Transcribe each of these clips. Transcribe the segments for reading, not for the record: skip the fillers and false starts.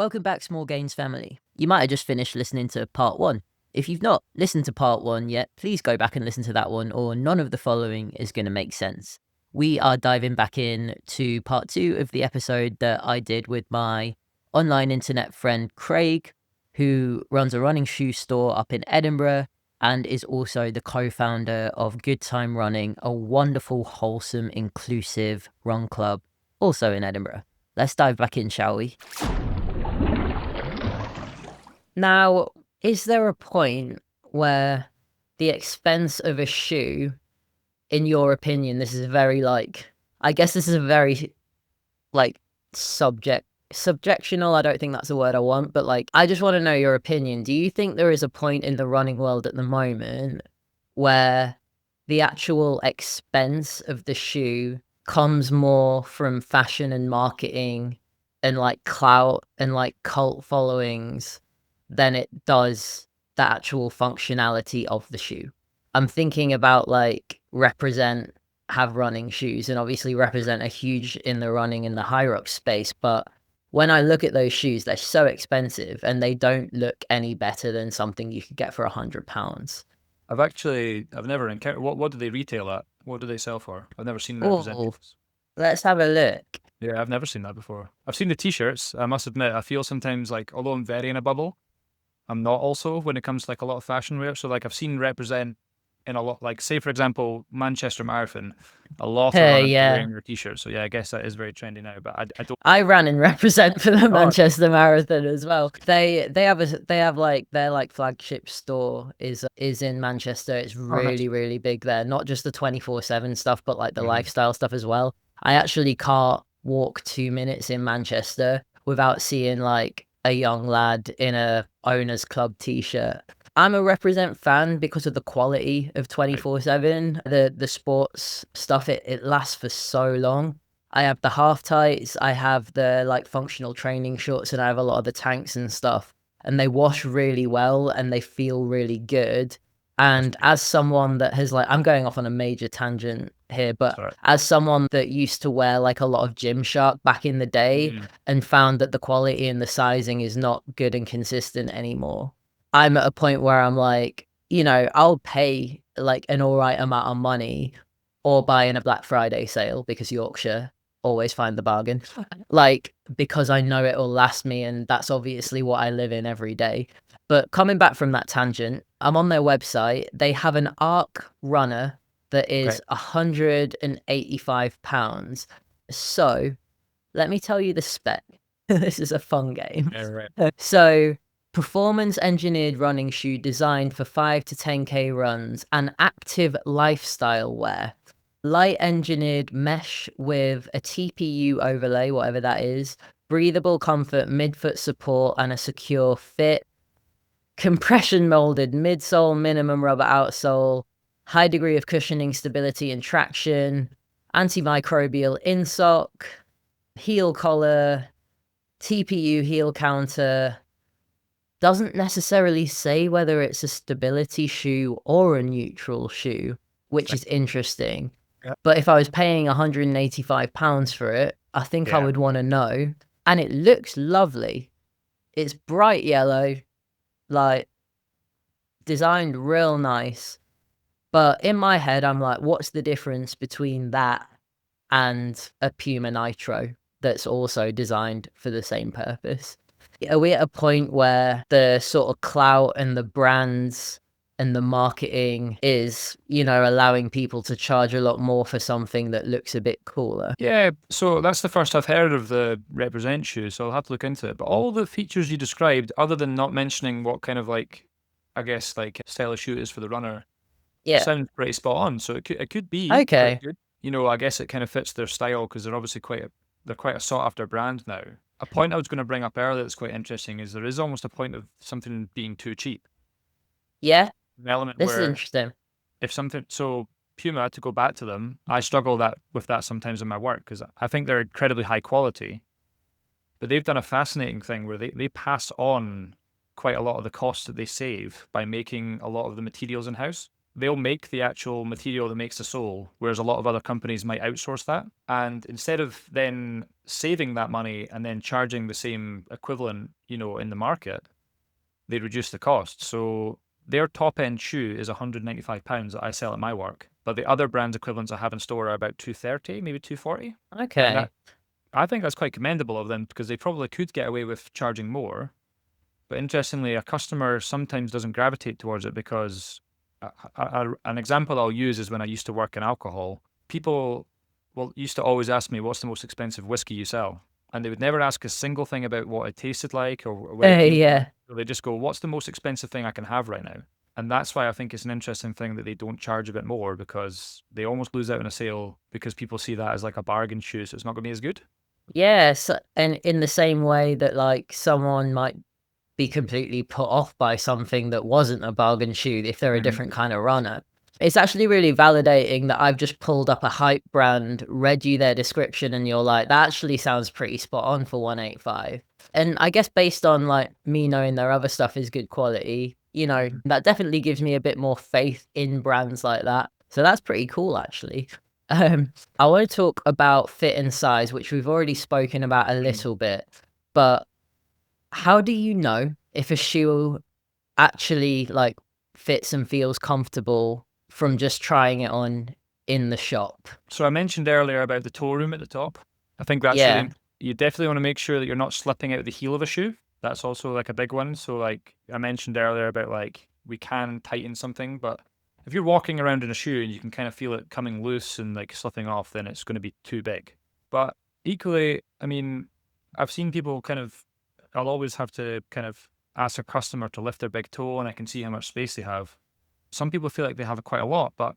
Welcome back, Small Gains family. You might have just finished listening to part 1. If you've not listened to part 1 yet, please go back and listen to that one, or none of the following is going to make sense. We are diving back in to part 2 of the episode that I did with my online internet friend Craig, who runs a running shoe store up in Edinburgh and is also the co-founder of Good Time Running, a wonderful, wholesome, inclusive run club also in Edinburgh. Let's dive back in, shall we? Now, is there a point where the expense of a shoe, in your opinion, this is very I guess this is a very subjectional, I don't think that's the word I want, but I just want to know your opinion. Do you think there is a point in the running world at the moment where the actual expense of the shoe comes more from fashion and marketing and clout and cult followings than it does the actual functionality of the shoe? I'm thinking about Represent have running shoes, and obviously Represent are huge in the running and the high rock space, but when I look at those shoes, they're so expensive and they don't look any better than something you could get for £100. I've never encountered. What do they retail at? What do they sell for? I've never seen representatives. Let's have a look. Yeah, I've never seen that before. I've seen the t-shirts. I must admit, I feel sometimes although I'm very in a bubble, I'm not also when it comes to a lot of fashion wear. So I've seen Represent in a lot, say for example, Manchester Marathon, a lot of runners are wearing their t-shirts. So yeah, I guess that is very trendy now, but I don't. I ran in Represent for the Manchester Marathon as well. They have their flagship store is in Manchester. It's really, really big there. Not just the 24/7 stuff, but the lifestyle stuff as well. I actually can't walk 2 minutes in Manchester without seeing a young lad in a Owners Club t-shirt. I'm a Represent fan because of the quality of 24/7. The sports stuff, it lasts for so long. I have the half tights, I have the functional training shorts, and I have a lot of the tanks and stuff. And they wash really well and they feel really good. And as someone that has I'm going off on a major tangent here, but as someone that used to wear a lot of Gymshark back in the day and found that the quality and the sizing is not good and consistent anymore, I'm at a point where I'm I'll pay an all right amount of money or buy in a Black Friday sale because Yorkshire always find the bargain, because I know it'll last me, and that's obviously what I live in every day. But coming back from that tangent, I'm on their website. They have an Arc runner that is £185. So let me tell you the spec. This is a fun game. So, performance engineered running shoe designed for 5 to 10k runs and active lifestyle wear. Light engineered mesh with a TPU overlay, whatever that is, breathable comfort, midfoot support, and a secure fit. Compression molded midsole, minimum rubber outsole, high degree of cushioning, stability, and traction, antimicrobial insock, heel collar, TPU heel counter. Doesn't necessarily say whether it's a stability shoe or a neutral shoe, which is interesting. Yep. But if I was paying £185 for it, I think I would want to know. And it looks lovely. It's bright yellow, designed real nice. But in my head, I'm what's the difference between that and a Puma Nitro that's also designed for the same purpose? Are we at a point where the sort of clout and the brands and the marketing is, allowing people to charge a lot more for something that looks a bit cooler? Yeah, so that's the first I've heard of the Represent shoe, so I'll have to look into it. But all the features you described, other than not mentioning what kind of style of shoe it is for the runner, sound pretty spot on. So it could be okay. Good. I guess it kind of fits their style because they're obviously quite a sought after brand now. A point I was going to bring up earlier that's quite interesting is there is almost a point of something being too cheap. Yeah. An element this where is interesting. So Puma, to go back to them, I struggle with that sometimes in my work because I think they're incredibly high quality, but they've done a fascinating thing where they pass on quite a lot of the costs that they save by making a lot of the materials in-house. They'll make the actual material that makes the sole, whereas a lot of other companies might outsource that. And instead of then saving that money and then charging the same equivalent, in the market, they reduce the cost. So their top end shoe is £195 that I sell at my work, but the other brand's equivalents I have in store are about 230, maybe 240. Okay. I think that's quite commendable of them because they probably could get away with charging more. But interestingly, a customer sometimes doesn't gravitate towards it because an example I'll use is when I used to work in alcohol. People used to always ask me, what's the most expensive whiskey you sell? And they would never ask a single thing about what it tasted like or where it came Yeah. from. They just go, what's the most expensive thing I can have right now? And that's why I think it's an interesting thing that they don't charge a bit more, because they almost lose out on a sale because people see that as like a bargain shoe, so it's not going to be as good. Yes, and in the same way that like someone might be completely put off by something that wasn't a bargain shoe if they're a different kind of runner. It's actually really validating that I've just pulled up a hype brand, read you their description, and you're like, that actually sounds pretty spot on for 185. And I guess based on like me knowing their other stuff is good quality, that definitely gives me a bit more faith in brands like that. So that's pretty cool, actually. I want to talk about fit and size, which we've already spoken about a little bit, but how do you know if a shoe actually like fits and feels comfortable from just trying it on in the shop? So I mentioned earlier about the toe room at the top. I think that's really, you definitely want to make sure that you're not slipping out the heel of a shoe. That's also like a big one. So like I mentioned earlier about like we can tighten something, but if you're walking around in a shoe and you can kind of feel it coming loose and like slipping off, then it's going to be too big. But equally, I mean, I've seen people I'll always have to kind of ask a customer to lift their big toe and I can see how much space they have. Some people feel like they have quite a lot, but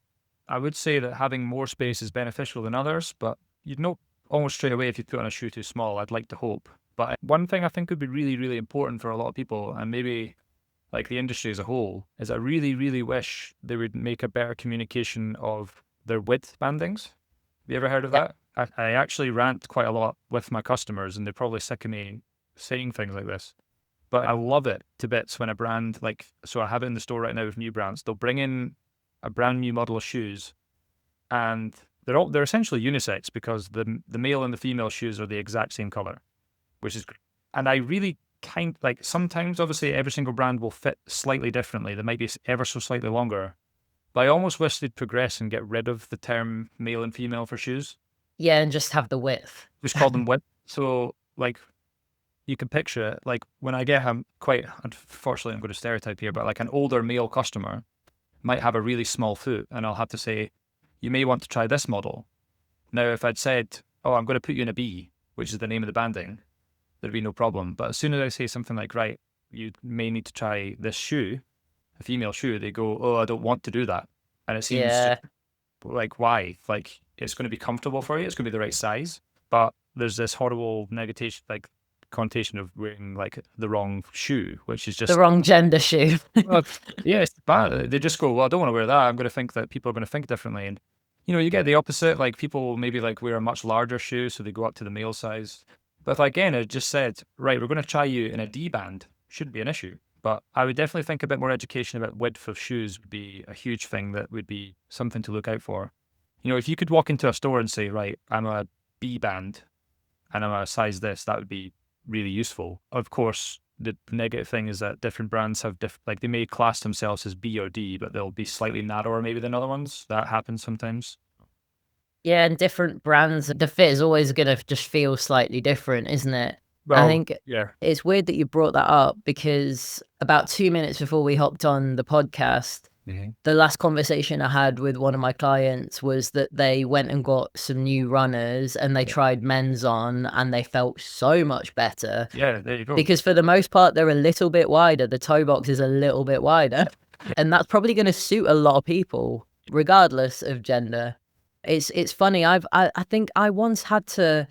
I would say that having more space is beneficial than others, but you'd know almost straight away if you put on a shoe too small, I'd like to hope. But one thing I think would be really, really important for a lot of people, and maybe like the industry as a whole, is I really, really wish they would make a better communication of their width bandings. Have you ever heard of that? I actually rant quite a lot with my customers, and they're probably sick of me saying things like this. But I love it to bits when a brand so I have it in the store right now with new brands. They'll bring in a brand new model of shoes, and they're essentially unisex because the male and the female shoes are the exact same color, which is great. And I really sometimes obviously every single brand will fit slightly differently. They might be ever so slightly longer, but I almost wish they'd progress and get rid of the term male and female for shoes. Yeah, and just have the width. Just call them width. So like you can picture it, like when I get quite, unfortunately I'm going to stereotype here, but like an older male customer might have a really small foot, and I'll have to say, you may want to try this model. Now, if I'd said, oh, I'm going to put you in a B, which is the name of the banding, there'd be no problem. But as soon as I say something like, right, you may need to try this shoe, a female shoe, they go, oh, I don't want to do that. And it seems like, why? Like, it's going to be comfortable for you. It's going to be the right size. But there's this horrible connotation of wearing like the wrong shoe, which is just the wrong gender shoe. Well, yeah, it's bad. They just go, well, I don't want to wear that. I'm going to think that people are going to think differently. And, you get the opposite. Like people maybe wear a much larger shoe, so they go up to the male size. But if again, it just said, right, we're going to try you in a D band, shouldn't be an issue. But I would definitely think a bit more education about width of shoes would be a huge thing that would be something to look out for. If you could walk into a store and say, right, I'm a B band and I'm a size this, that would be really useful. Of course, the negative thing is that different brands have they may class themselves as B or D, but they'll be slightly narrower maybe than other ones. That happens sometimes. Yeah, and different brands, the fit is always going to just feel slightly different, isn't it? Well, I think yeah. It's weird that you brought that up, because about 2 minutes before we hopped on the podcast, the last conversation I had with one of my clients was that they went and got some new runners and they tried men's on and they felt so much better. Yeah, there you go. Because for the most part, they're a little bit wider. The toe box is a little bit wider. And that's probably going to suit a lot of people, regardless of gender. It's funny. I think I once had to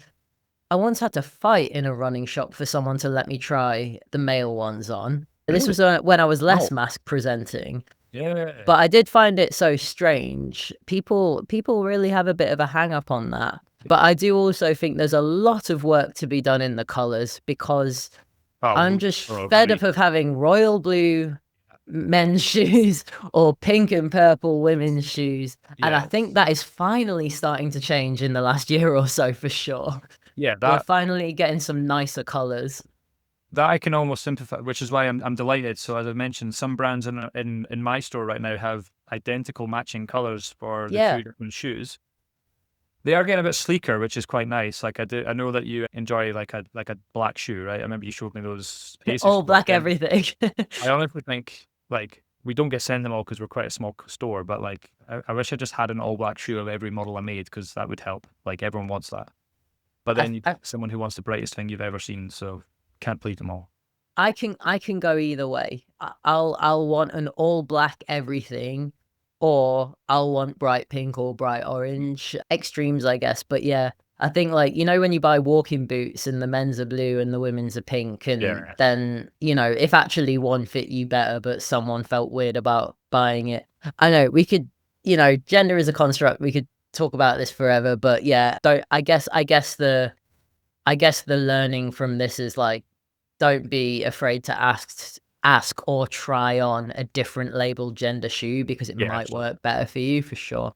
fight in a running shop for someone to let me try the male ones on. This was when I was less mask presenting. Yeah. But I did find it so strange. People really have a bit of a hang up on that. But I do also think there's a lot of work to be done in the colors, because I'm just fed up of having royal blue men's shoes or pink and purple women's shoes. And I think that is finally starting to change in the last year or so, for sure. Yeah, We're that finally getting some nicer colors. I can almost sympathize, which is why I'm delighted. So as I mentioned, some brands in my store right now have identical matching colors for the Yeah. two different shoes. They are getting a bit sleeker, which is quite nice. Like I know that you enjoy like a black shoe, right? I remember you showed me those Paces All shoes. black everything. I honestly think like we don't get send them all because we're quite a small store, but like I wish I just had an all black shoe of every model I made because that would help. Like everyone wants that. But I, then you I someone who wants the brightest thing you've ever seen, so can't please them all. I can go either way. I'll want an all black everything, or I'll want bright pink or bright orange. Extremes, I guess. But yeah, I think like when you buy walking boots and the men's are blue and the women's are pink, and Yeah. then if actually one fit you better, but someone felt weird about buying it. I know we could, gender is a construct. We could talk about this forever, but yeah, don't. I guess the learning from this is like, don't be afraid to ask or try on a different labeled gender shoe because it Yeah, might absolutely. work better for you for sure.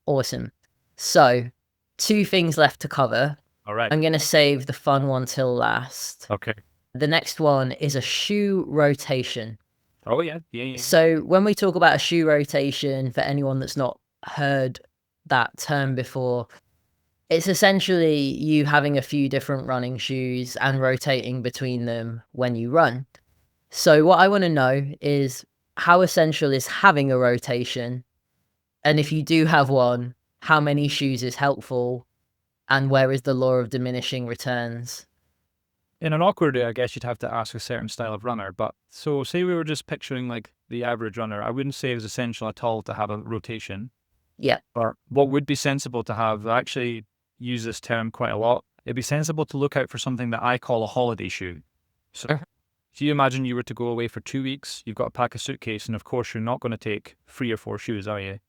Awesome. So, two things left to cover. All right. I'm going to save the fun one till last. Okay. The next one is a shoe rotation. Oh yeah. Yeah, yeah. So, when we talk about a shoe rotation, for anyone that's not heard that term before, it's essentially you having a few different running shoes and rotating between them when you run. So what I want to know is, how essential is having a rotation? And if you do have one, how many shoes is helpful? And where is the law of diminishing returns? In an awkward day, I guess you'd have to ask a certain style of runner. But so say we were just picturing like the average runner, I wouldn't say it was essential at all to have a rotation. Yeah. But what would be sensible to have, I actually use this term quite a lot. It'd be sensible to look out for something that I call a holiday shoe. So if you imagine you were to go away for 2 weeks, you've got to pack a suitcase, and of course you're not going to take 3 or 4 shoes, are you?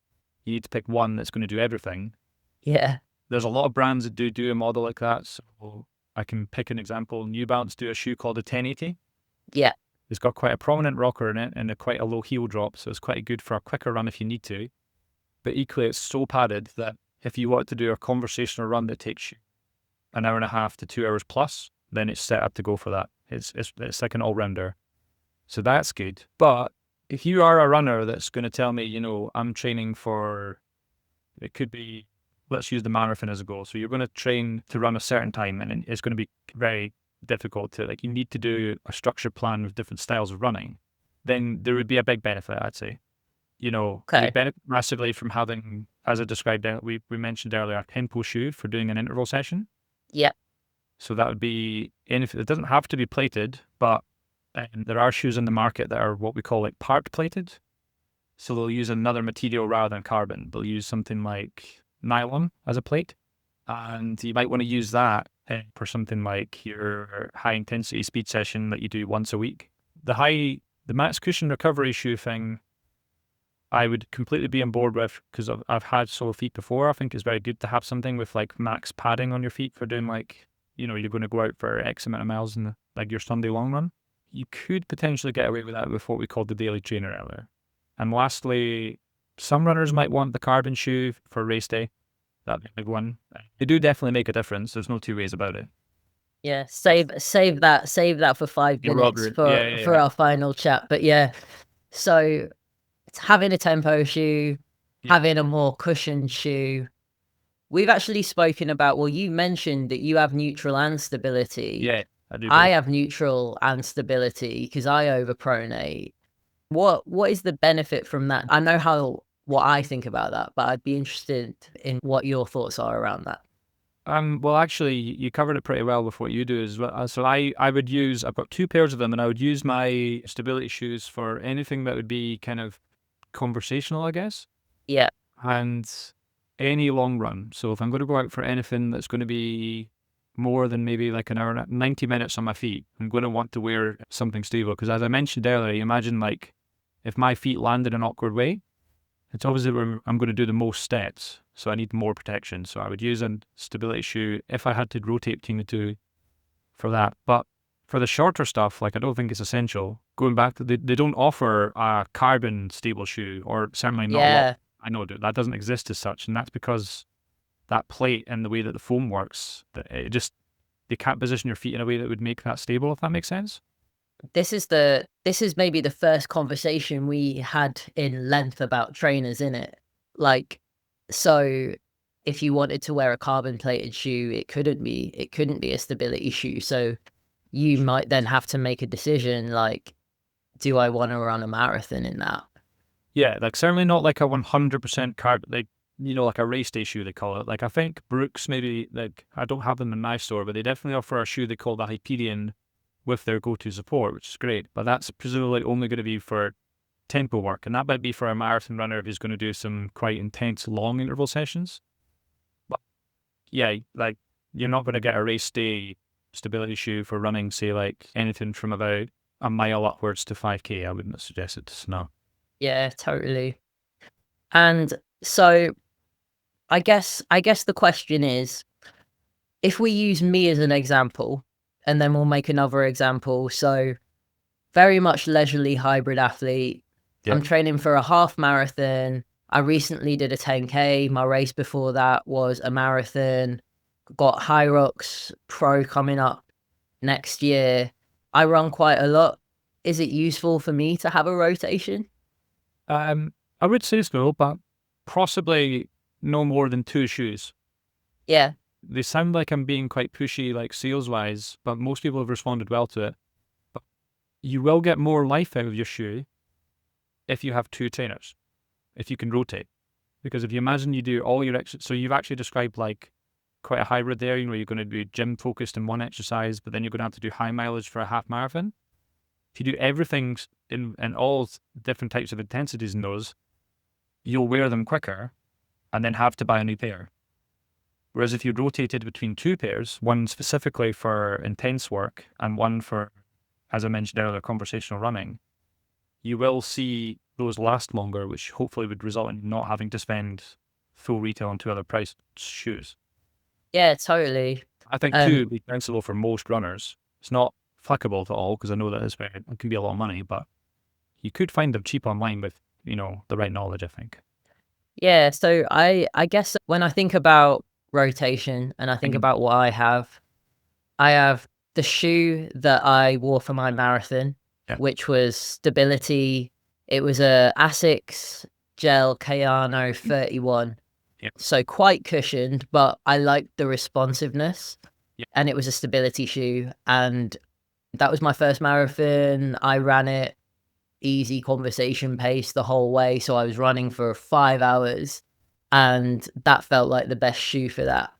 You need to pick one that's going to do everything. Yeah. There's a lot of brands that do a model like that. So I can pick an example. New Balance do a shoe called the 1080. Yeah. It's got quite a prominent rocker in it and quite a low heel drop, so it's quite good for a quicker run if you need to. But equally, it's so padded that if you want to do a conversational run that takes you an hour and a half to 2 hours plus, then it's set up to go for that. It's like an all-rounder. So that's good. But if you are a runner that's going to tell me, I'm training for, it could be, let's use the marathon as a goal. So you're going to train to run a certain time, and it's going to be very difficult to, like, you need to do a structured plan with different styles of running. Then there would be a big benefit, I'd say. You Okay. benefit massively from having, as I described, we mentioned earlier, a tempo shoe for doing an interval session. Yeah. So that would be, and if it doesn't have to be plated, but there are shoes in the market that are what we call like part plated. So they'll use another material rather than carbon. They'll use something like nylon as a plate. And you might want to use that for something like your high intensity speed session that you do once a week. The max cushion recovery shoe thing, I would completely be on board with, because I've had sore feet before. I think it's very good to have something with like max padding on your feet for doing like, you're going to go out for X amount of miles in like your Sunday long run. You could potentially get away with that with what we called the daily trainer earlier. And lastly, some runners might want the carbon shoe for race day. That'd be a big one. They do definitely make a difference. There's no two ways about it. Yeah. Save that for 5 minutes for our final chat. But yeah, so it's having a tempo shoe, having a more cushioned shoe. We've actually spoken about, well, you mentioned that you have neutral and stability. Yeah, I do. I have neutral and stability because I overpronate. What is the benefit from that? I know what I think about that, but I'd be interested in what your thoughts are around that. Well, actually, you covered it pretty well with what you do as well. So I've got 2 pairs of them, and I would use my stability shoes for anything that would be kind of conversational, I guess. Yeah. And any long run. So if I'm going to go out for anything that's going to be more than maybe like an hour, 90 minutes on my feet, I'm going to want to wear something stable. Because as I mentioned earlier, you imagine like if my feet land in an awkward way, it's obviously where I'm going to do the most steps. So I need more protection. So I would use a stability shoe if I had to rotate between the two for that. But for the shorter stuff, like I don't think it's essential. Going back to, they don't offer a carbon stable shoe, or certainly not a lot. I know that doesn't exist as such, and that's because that plate and the way that the foam works, that they can't position your feet in a way that would make that stable, if that makes sense. This is maybe the first conversation we had in length about trainers, in it. Like, so if you wanted to wear a carbon plated shoe, it couldn't be a stability shoe. So you might then have to make a decision like, do I want to run a marathon in that? Yeah, like certainly not like a 100% card, like, like a race day shoe, they call it. Like, I think Brooks, maybe, like, I don't have them in my store, but they definitely offer a shoe they call the Hyperion with their go-to support, which is great. But that's presumably only going to be for tempo work. And that might be for a marathon runner who's going to do some quite intense long interval sessions. But yeah, like, you're not going to get a race day stability shoe for running, say, like anything from about a mile upwards to 5K. I wouldn't suggest it. No. Yeah, totally. And so I guess the question is, if we use me as an example, and then we'll make another example. So very much leisurely hybrid athlete. Yeah. I'm training for a half marathon. I recently did a 10K. My race before that was a marathon. Got High Rocks Pro coming up next year. I run quite a lot. Is it useful for me to have a rotation? I would say so, but possibly no more than 2 shoes. Yeah. They sound like I'm being quite pushy, like sales-wise, but most people have responded well to it. But you will get more life out of your shoe if you have 2 trainers, if you can rotate. Because if you imagine you do all your so you've actually described like quite a hybrid there. You're going to be gym focused in one exercise, but then you're going to have to do high mileage for a half marathon. If you do everything in all different types of intensities in those, you'll wear them quicker and then have to buy a new pair. Whereas if you rotated between 2 pairs, one specifically for intense work and one for, as I mentioned earlier, conversational running, you will see those last longer, which hopefully would result in not having to spend full retail on 2 other priced shoes. Yeah, totally. I think 2 would be sensible for most runners. It's not flickable at all, because I know that it can be a lot of money, but you could find them cheap online with, the right knowledge, I think. Yeah, so I guess when I think about rotation and I think about what I have the shoe that I wore for my marathon, which was stability. It was a Asics Gel Kayano 31. So quite cushioned, but I liked the responsiveness. And it was a stability shoe. And that was my first marathon. I ran it easy conversation pace the whole way. So I was running for 5 hours, and that felt like the best shoe for that.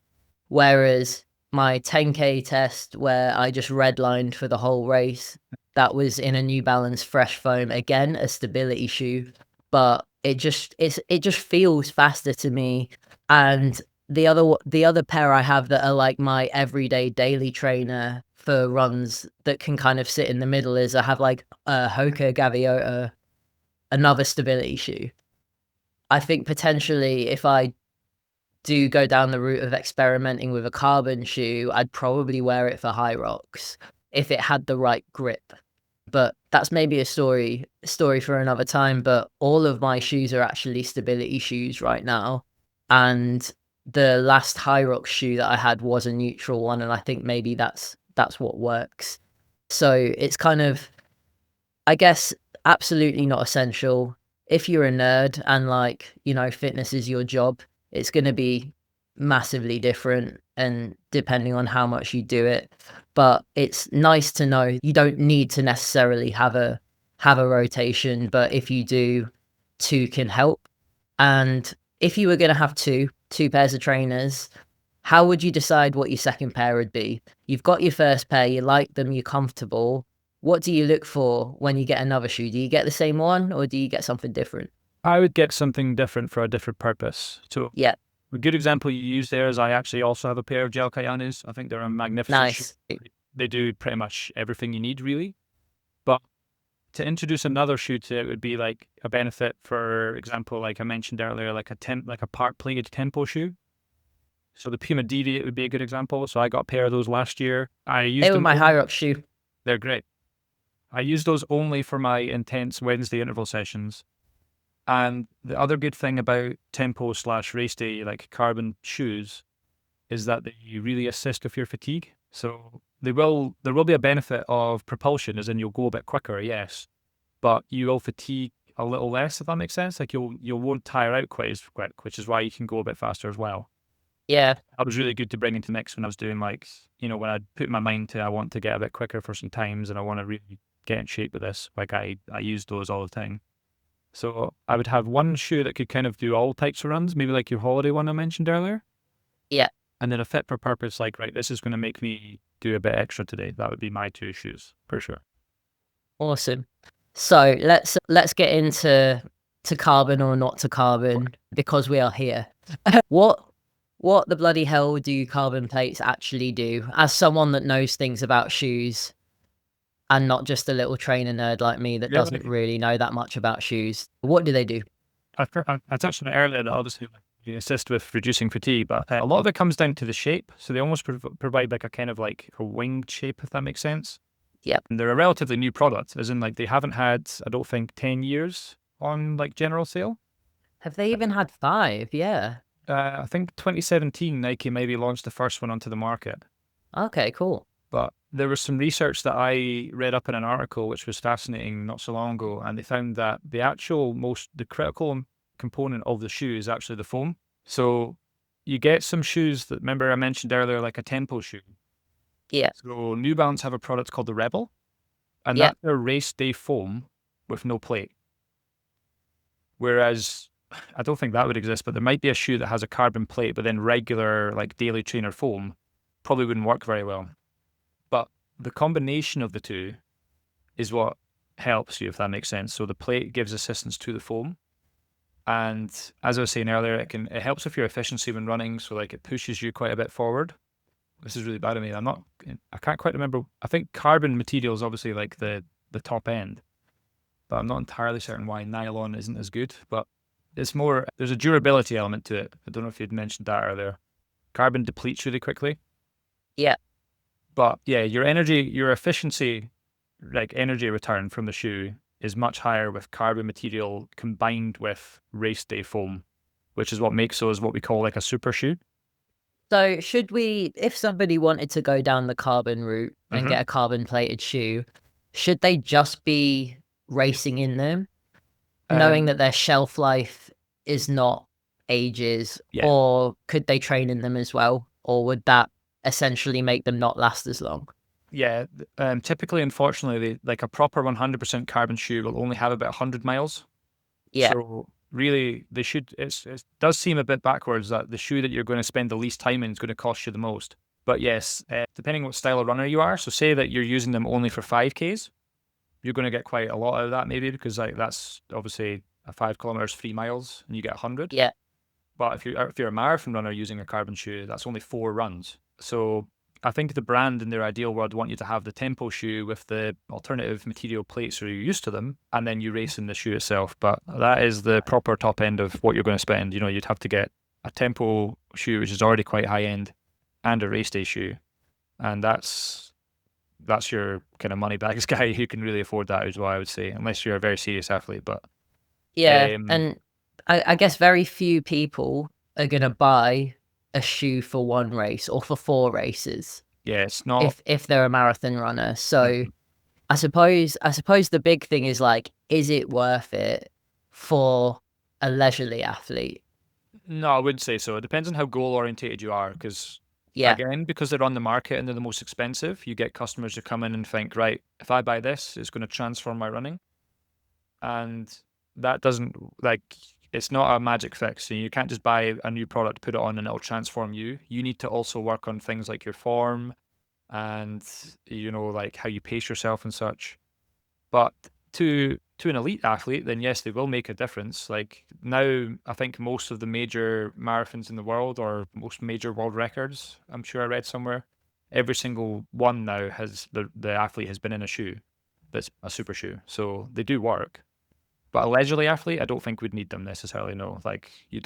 Whereas my 10K test, where I just redlined for the whole race, that was in a New Balance Fresh Foam, again a stability shoe, but it just feels faster to me. And the other pair I have that are like my everyday daily trainer for runs that can kind of sit in the middle is I have like a Hoka Gaviota, another stability shoe. I think potentially if I do go down the route of experimenting with a carbon shoe, I'd probably wear it for High Rocks if it had the right grip. But that's maybe a story for another time. But all of my shoes are actually stability shoes right now. And the last High Rocks shoe that I had was a neutral one, and I think maybe that's what works. So it's kind of, I guess, absolutely not essential. If you're a nerd and like, fitness is your job, it's going to be massively different and depending on how much you do it. But it's nice to know you don't need to necessarily have a rotation, but if you do, 2 can help. And if you were going to have two pairs of trainers, how would you decide what your second pair would be? You've got your first pair, you like them, you're comfortable. What do you look for when you get another shoe? Do you get the same one or do you get something different? I would get something different for a different purpose. So yeah, a good example you use there is I actually also have a pair of Gel Kayanis. I think they're a magnificent shoe. They do pretty much everything you need, really. But to introduce another shoe to it would be like a benefit, for example, like I mentioned earlier, like a part-plated tempo shoe. So the Puma Deviate would be a good example. So I got a pair of those last year. They were my High Rocks shoe. They're great. I use those only for my intense Wednesday interval sessions. And the other good thing about tempo / race day like carbon shoes is that they really assist with your fatigue. So there will be a benefit of propulsion, as in you'll go a bit quicker, yes, but you will fatigue a little less, if that makes sense. Like you won't tire out quite as quick, which is why you can go a bit faster as well. Yeah. That was really good to bring into the mix when I was doing like, when I put my mind to I want to get a bit quicker for some times and I want to really get in shape with this. Like I use those all the time. So I would have one shoe that could kind of do all types of runs, maybe like your holiday one I mentioned earlier. Yeah. And then a fit for purpose, like, right, this is going to make me do a bit extra today. That would be my 2 shoes for sure. Awesome. So let's get into carbon or not to carbon, because we are here. What the bloody hell do carbon plates actually do? As someone that knows things about shoes and not just a little trainer nerd like me that doesn't really know that much about shoes, what do they do? I touched on it earlier that obviously you assist with reducing fatigue, but a lot of it comes down to the shape. So they almost provide like a kind of like a winged shape, if that makes sense. Yep. And they're a relatively new product, as in like they haven't had, I don't think, 10 years on like general sale. Have they even had 5? Yeah. I think 2017 Nike maybe launched the first one onto the market. Okay, cool. But there was some research that I read up in an article, which was fascinating not so long ago, and they found that the critical component of the shoe is actually the foam. So you get some shoes that, remember I mentioned earlier, like a tempo shoe. Yeah. So New Balance have a product called the Rebel, and Yeah. that's their race day foam with no plate. Whereas I don't think that would exist, but there might be a shoe that has a carbon plate, but then regular like daily trainer foam probably wouldn't work very well. But the combination of the two is what helps you, if that makes sense. So the plate gives assistance to the foam. And as I was saying earlier, it helps with your efficiency when running. So like it pushes you quite a bit forward. This is really bad of me. I can't quite remember. I think carbon material is obviously like the top end, but I'm not entirely certain why nylon isn't as good. But it's more, there's a durability element to it. I don't know if you'd mentioned that earlier. Carbon depletes really quickly. Yeah. But yeah, your efficiency, like energy return from the shoe is much higher with carbon material combined with race day foam, which is what makes those what we call like a super shoe. So should we, if somebody wanted to go down the carbon route and get a carbon plated shoe, should they just be racing in them, knowing that their shelf life is not ages, or could they train in them as well? Or would that essentially make them not last as long? Yeah, typically, unfortunately, like a proper 100% carbon shoe will only have about 100 miles. Yeah. So really, they should. It does seem a bit backwards that the shoe that you're going to spend the least time in is going to cost you the most. But yes, depending what style of runner you are, so say that you're using them only for 5Ks, you're going to get quite a lot out of that maybe, because like that's obviously a 5 kilometers, 3 miles, and you get 100. Yeah. But if you're a marathon runner using a carbon shoe, that's only 4 runs. So I think the brand in their ideal world want you to have the tempo shoe with the alternative material plates so you're used to them, and then you race in the shoe itself. But that is the proper top end of what you're going to spend. You'd have to get a tempo shoe, which is already quite high end, and a race day shoe. And that's your kind of money bags guy who can really afford that as well, I would say, unless you're a very serious athlete. But yeah, and I guess very few people are going to buy a shoe for 1 race or for 4 races. Yeah, it's not if they're a marathon runner. So I suppose the big thing is like, is it worth it for a leisurely athlete? No, I wouldn't say so. It depends on how goal orientated you are, because again, because they're on the market and they're the most expensive, you get customers who come in and think, right, if I buy this, it's going to transform my running. And that doesn't, like, it's not a magic fix. So you can't just buy a new product, put it on, and it'll transform you. You need to also work on things like your form and, like how you pace yourself and such. But to an elite athlete, then yes, they will make a difference. Like now, I think most of the major marathons in the world, or most major world records, I'm sure I read somewhere, every single one now has the athlete has been in a shoe that's a super shoe. So they do work. But a leisurely athlete, I don't think would need them necessarily, no. Like you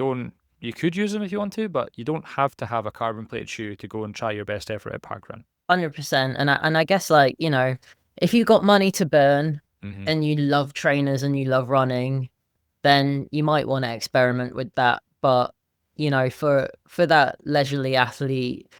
could use them if you want to, but you don't have to have a carbon plated shoe to go and try your best effort at parkrun. 100%. And I guess, like, if you got money to burn and you love trainers and you love running, then you might want to experiment with that. But for that leisurely athlete,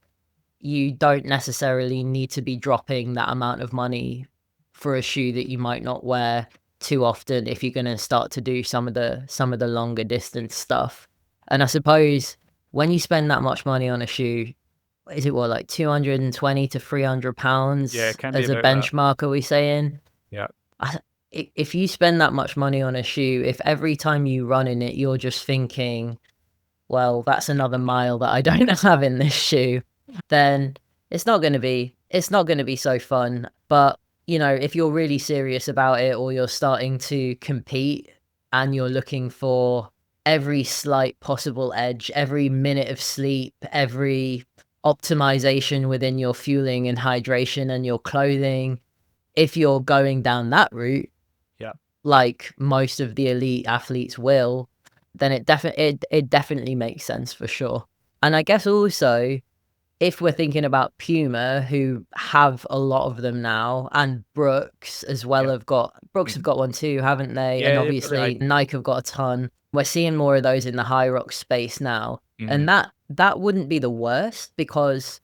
you don't necessarily need to be dropping that amount of money for a shoe that you might not wear too often if you're going to start to do some of the longer distance stuff. And I suppose when you spend that much money on a shoe, is it what, like 220 to 300 Yeah, it pounds can be as a about that. benchmark, are we saying? Yeah. If you spend that much money on a shoe, if every time you run in it, you're just thinking, well, that's another mile that I don't have in this shoe, then it's not gonna be so fun. But, if you're really serious about it, or you're starting to compete and you're looking for every slight possible edge, every minute of sleep, every optimization within your fueling and hydration and your clothing, if you're going down that route, Yeah. like most of the elite athletes will, then it definitely makes sense for sure. And I guess also, if we're thinking about Puma, who have a lot of them now, and Brooks as well Yeah. Brooks have got one too, haven't they? And Yeah, they've got the obviously Nike have got a ton. We're seeing more of those in the high rock space now. Mhm. And that wouldn't be the worst, because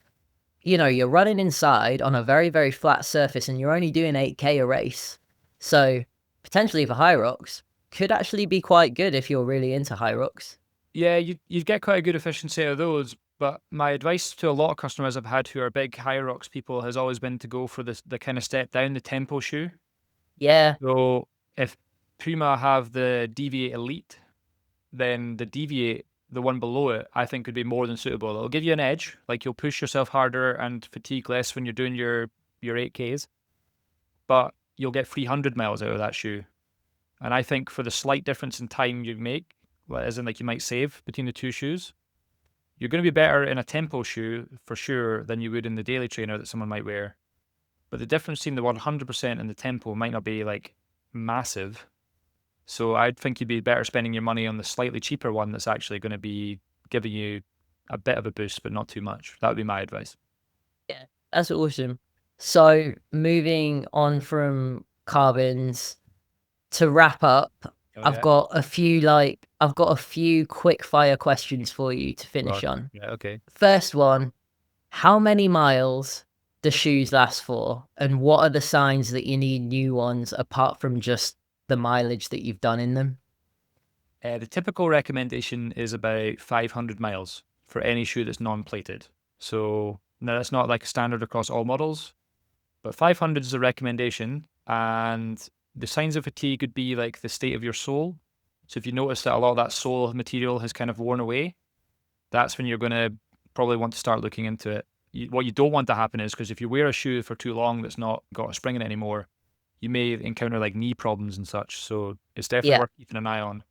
you're running inside on a very, very flat surface and you're only doing 8K a race. So potentially for high rocks, could actually be quite good if you're really into high rocks. Yeah, you'd get quite a good efficiency out of those. But my advice to a lot of customers I've had who are big high rocks people has always been to go for the kind of step down, the tempo shoe. Yeah. So if Puma have the Deviate Elite, then the Deviate, the one below it, I think would be more than suitable. It'll give you an edge, like you'll push yourself harder and fatigue less when you're doing your 8Ks, but you'll get 300 miles out of that shoe. And I think for the slight difference in time you make, as in like you might save between the two shoes, you're going to be better in a tempo shoe for sure than you would in the daily trainer that someone might wear. But the difference between the 100% and the tempo might not be like massive. So I think you'd be better spending your money on the slightly cheaper one that's actually going to be giving you a bit of a boost, but not too much. That would be my advice. Yeah, that's awesome. So moving on from carbons, to wrap up, Oh I've yeah. got a few quick fire questions for you to finish God. on. Yeah. Okay. First one, how many miles do shoes last for? And what are the signs that you need new ones apart from just the mileage that you've done in them? The typical recommendation is about 500 miles for any shoe that's non-plated. So now that's not like a standard across all models, but 500 is a recommendation. And the signs of fatigue would be like the state of your sole. So if you notice that a lot of that sole material has kind of worn away, that's when you're going to probably want to start looking into it. What you don't want to happen is, because if you wear a shoe for too long that's not got a spring in it anymore, you may encounter like knee problems and such. So it's definitely Yeah. worth keeping an eye on.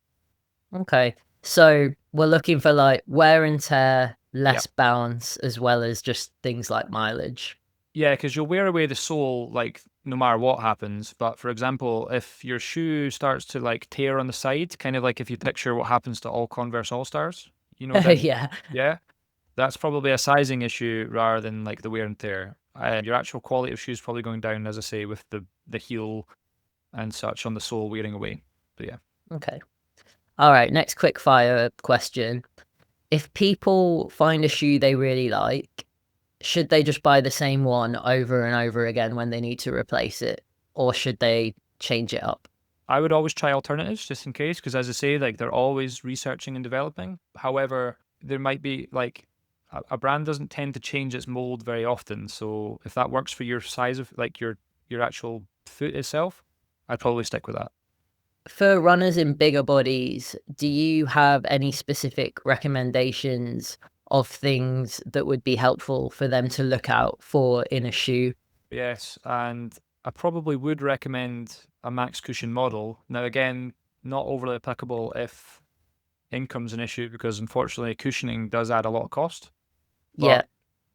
Okay. So we're looking for like wear and tear, Yep. less bounce, as well as just things like mileage. Yeah, because you'll wear away the sole like no matter what happens. But for example, if your shoe starts to like tear on the side, kind of like if you picture what happens to all Converse All Stars, Yeah. yeah, that's probably a sizing issue rather than like the wear and tear. Your actual quality of shoe is probably going down, as I say, with the heel and such on the sole wearing away. But yeah. Okay. All right. Next quick fire question. If people find a shoe they really like, should they just buy the same one over and over again when they need to replace it? Or should they change it up? I would always try alternatives just in case, because as I say, like they're always researching and developing. However, there might be like a brand doesn't tend to change its mold very often. So if that works for your size of like your actual foot itself, I'd probably stick with that. For runners in bigger bodies, do you have any specific recommendations of things that would be helpful for them to look out for in a shoe? Yes, and I probably would recommend a max cushion model. Now again, not overly applicable if income's an issue, because unfortunately cushioning does add a lot of cost. Yeah. But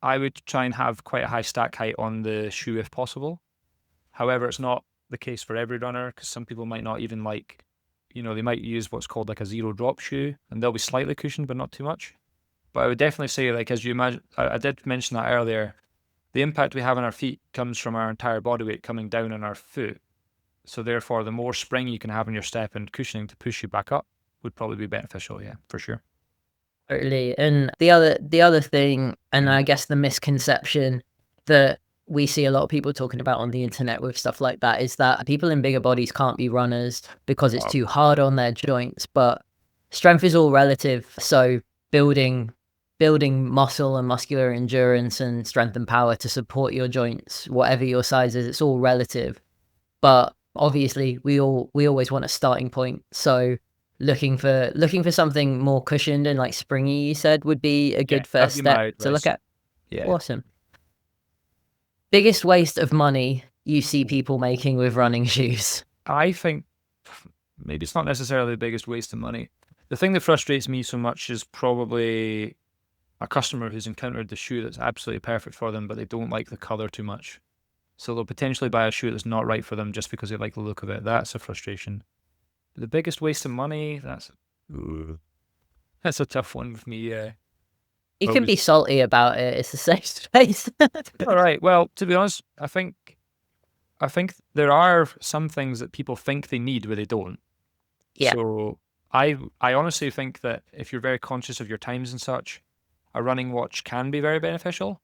I would try and have quite a high stack height on the shoe if possible. However, it's not the case for every runner, because some people might not even like, they might use what's called like a zero drop shoe, and they'll be slightly cushioned, but not too much. But I would definitely say, like, as you imagine, I did mention that earlier, the impact we have on our feet comes from our entire body weight coming down on our foot. So therefore, the more spring you can have in your step and cushioning to push you back up would probably be beneficial. Yeah, for sure. Totally. And the other thing, and I guess the misconception that we see a lot of people talking about on the internet with stuff like that is that people in bigger bodies can't be runners because it's too hard on their joints. But strength is all relative. So building muscle and muscular endurance and strength and power to support your joints, whatever your size is, it's all relative. But obviously we always want a starting point. So looking for something more cushioned and like springy, you said, would be a good first step to look at. Yeah. Awesome. Biggest waste of money you see people making with running shoes? I think maybe it's not necessarily the biggest waste of money. The thing that frustrates me so much is probably a customer who's encountered the shoe that's absolutely perfect for them, but they don't like the color too much. So they'll potentially buy a shoe that's not right for them just because they like the look of it. That's a frustration. The biggest waste of money, that's a tough one with me, yeah. You can be salty about it. It's a safe space. All right. Well, to be honest, I think there are some things that people think they need where they don't. Yeah. So I honestly think that if you're very conscious of your times and such, a running watch can be very beneficial,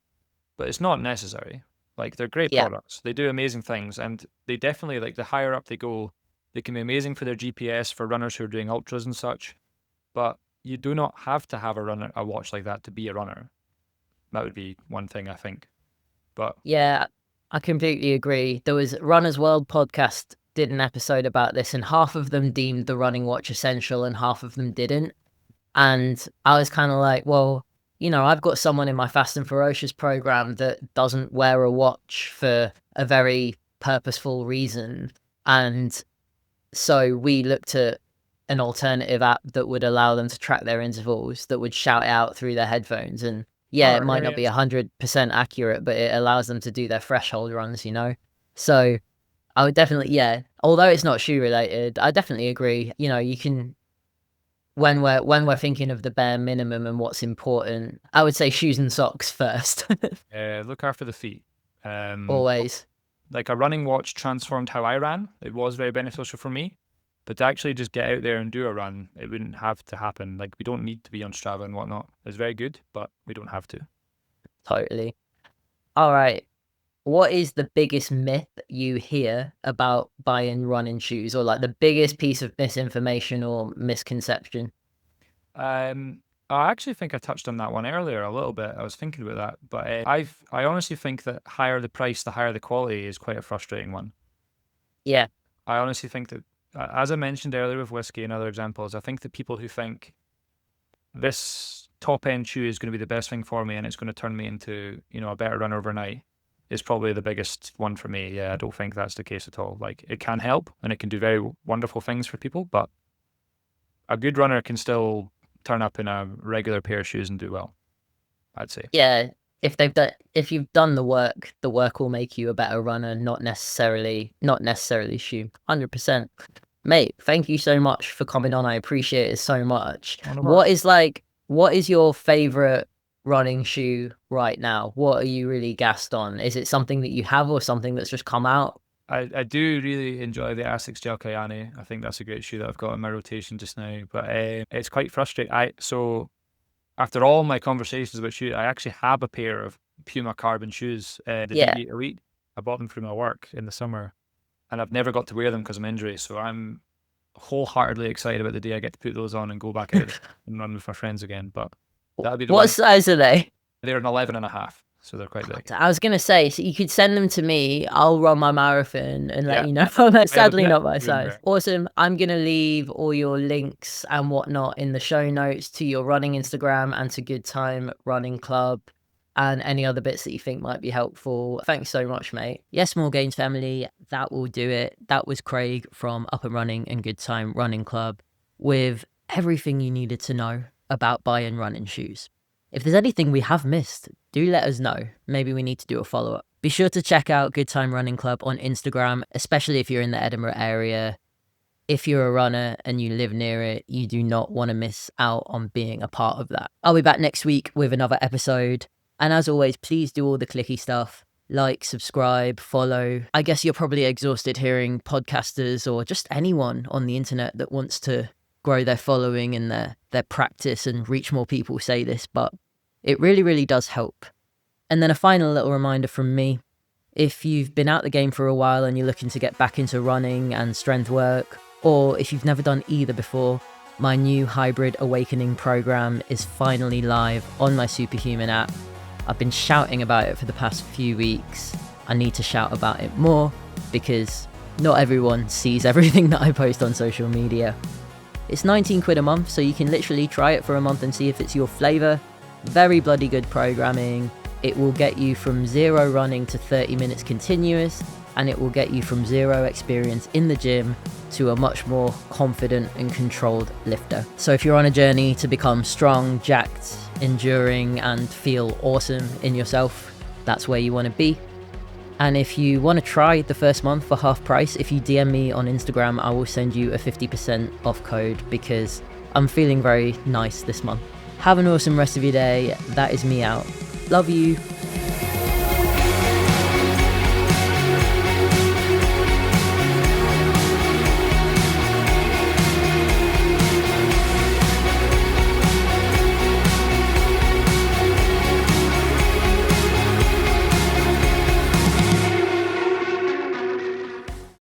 but it's not necessary. Like, they're great products. They do amazing things, and they definitely, like, the higher up they go, they can be amazing for their GPS for runners who are doing ultras and such. But you do not have to have a watch like that to be a runner. That would be one thing, I think. But yeah, I completely agree. There was Runners World podcast did an episode about this, and half of them deemed the running watch essential and half of them didn't. And I was kind of like, well, you know, I've got someone in my Fast and Ferocious program that doesn't wear a watch for a very purposeful reason. And so we looked at an alternative app that would allow them to track their intervals, that would shout out through their headphones. And yeah, it might not be 100% accurate, but it allows them to do their threshold runs, you know? So I would definitely, although it's not shoe related, I definitely agree. You know, you can, when we're thinking of the bare minimum and what's important, I would say shoes and socks first. look after the feet. Always. Like, a running watch transformed how I ran. It was very beneficial for me. But to actually just get out there and do a run, it wouldn't have to happen. Like, we don't need to be on Strava and whatnot. It's very good, but we don't have to. Totally. All right. What is the biggest myth you hear about buying running shoes, or like the biggest piece of misinformation or misconception? I actually think I touched on that one earlier a little bit. I was thinking about that, but I honestly think that higher the price, the higher the quality is quite a frustrating one. Yeah. I honestly think that, as I mentioned earlier with whiskey and other examples, I think that people who think this top end shoe is going to be the best thing for me and it's going to turn me into, you know, a better runner overnight is probably the biggest one for me. Yeah, I don't think that's the case at all. Like, it can help and it can do very wonderful things for people, but a good runner can still turn up in a regular pair of shoes and do well, I'd say. Yeah, if you've done the work will make you a better runner, not necessarily shoe. 100%. Mate, thank you so much for coming on. I appreciate it so much. What is your favorite running shoe right now? What are you really gassed on? Is it something that you have or something that's just come out? I do really enjoy the Asics Gel Kayane. I think that's a great shoe that I've got in my rotation just now. But it's quite frustrating. So after all my conversations about shoes, I actually have a pair of Puma carbon shoes, the D8 Elite. I bought them through my work in the summer, and I've never got to wear them because I'm injured. So I'm wholeheartedly excited about the day I get to put those on and go back out and run with my friends again. But that'll be the What size are they? They're an 11.5. So they're quite big. I was going to say, so you could send them to me. I'll run my marathon and let you know. Sadly, not my size. Awesome. I'm going to leave all your links and whatnot in the show notes to your running Instagram and to Good Time Running Club and any other bits that you think might be helpful. Thanks so much, mate. Yes, Small Gains family, that will do it. That was Craig from Up and Running and Good Time Running Club with everything you needed to know about buying running shoes. If there's anything we have missed, do let us know. Maybe we need to do a follow-up. Be sure to check out Good Time Running Club on Instagram, especially if you're in the Edinburgh area. If you're a runner and you live near it, you do not want to miss out on being a part of that. I'll be back next week with another episode. And as always, please do all the clicky stuff. like, subscribe, follow. I guess you're probably exhausted hearing podcasters or just anyone on the internet that wants to grow their following and their practice and reach more people say this, but it really, really does help. And then a final little reminder from me. If you've been out the game for a while and you're looking to get back into running and strength work, or if you've never done either before, my new Hybrid Awakening program is finally live on my Superhuman app. I've been shouting about it for the past few weeks. I need to shout about it more because not everyone sees everything that I post on social media. It's 19 quid a month, so you can literally try it for a month and see if it's your flavour. Very bloody good programming. It will get you from 0 running to 30 minutes continuous, and it will get you from 0 experience in the gym to a much more confident and controlled lifter. So if you're on a journey to become strong, jacked, enduring, and feel awesome in yourself, that's where you want to be. And if you want to try the first month for half price, if you DM me on Instagram, I will send you a 50% off code because I'm feeling very nice this month. Have an awesome rest of your day. That is me out. Love you.